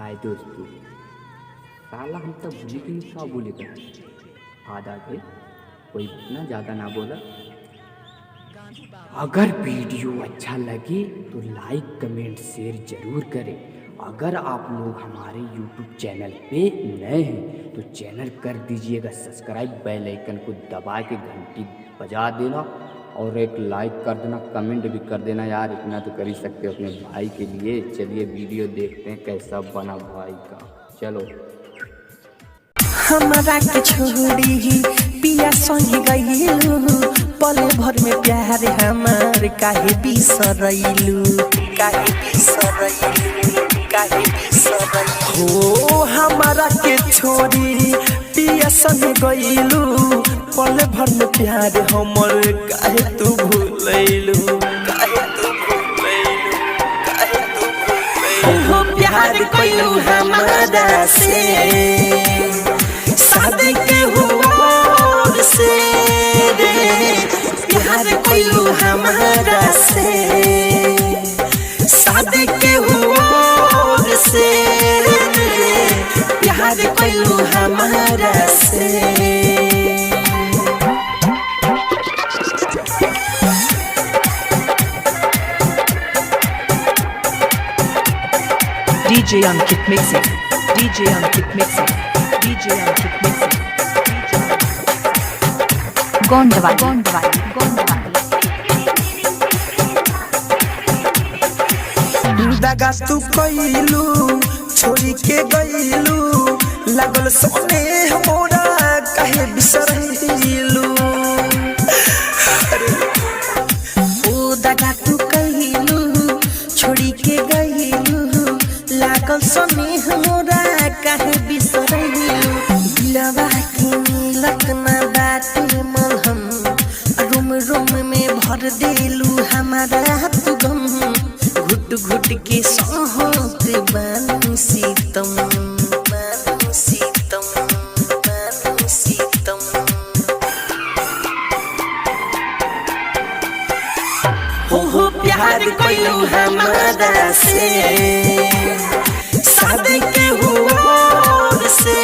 हाय दोस्तों। साला हम तब भूली कि नहीं क्या बोलेगा। आधा थे कोई इतना ज़्यादा ना बोला। अगर वीडियो अच्छा लगे तो लाइक कमेंट शेयर ज़रूर करें। अगर आप लोग हमारे YouTube चैनल पे नए हैं तो चैनल कर दीजिएगा सब्सक्राइब, बेल आइकन को दबा के घंटी बजा देना और एक लाइक कर देना, कमेंट भी कर देना यार, इतना तो कर ही सकते हो अपने भाई के लिए। चलिए वीडियो देखते हैं कैसा बना भाई का। चलो। हमारा के छोड़ी पिया संग गइलू, पले भर में प्यार हमार काहे बिसरइलू, काहे बिसरइलू, काहे बिसरइलू। हो हमारा के छोड़ी पिया संग गइलू, पले भर में प्यार हमर काहे तू भूलइलू, काहे तू भूलइलू, काहे तू भूलइलू। हो प्यार कइलू हमारा से शादी के हुआ से रे, प्यार कइलू हमारा से शादी के हुआ से रे, प्यार कइलू हमारा से। DJ Ankit mixing, DJ Ankit mixing, DJ Ankit mixing, गोंडवाली गोंडवाली गोंडवाली। दगा तू कइलू छोड़ी के गइलू, लागल सोने हमरा काहे बिसरइलू। ओ दगा तू कइलू छोड़ी के गइलू, लागल सोने हमरा काहे बिसरइलू। दिलवा के मिलत ना बाटे मलहम, रूम रूम में भर देलू हमारा तू गम, घुट घुट के सहत बानी सीतम, बानी सीतम, बानी सीतम। हो प्यार कइलू हमारा से शादी के हुआ से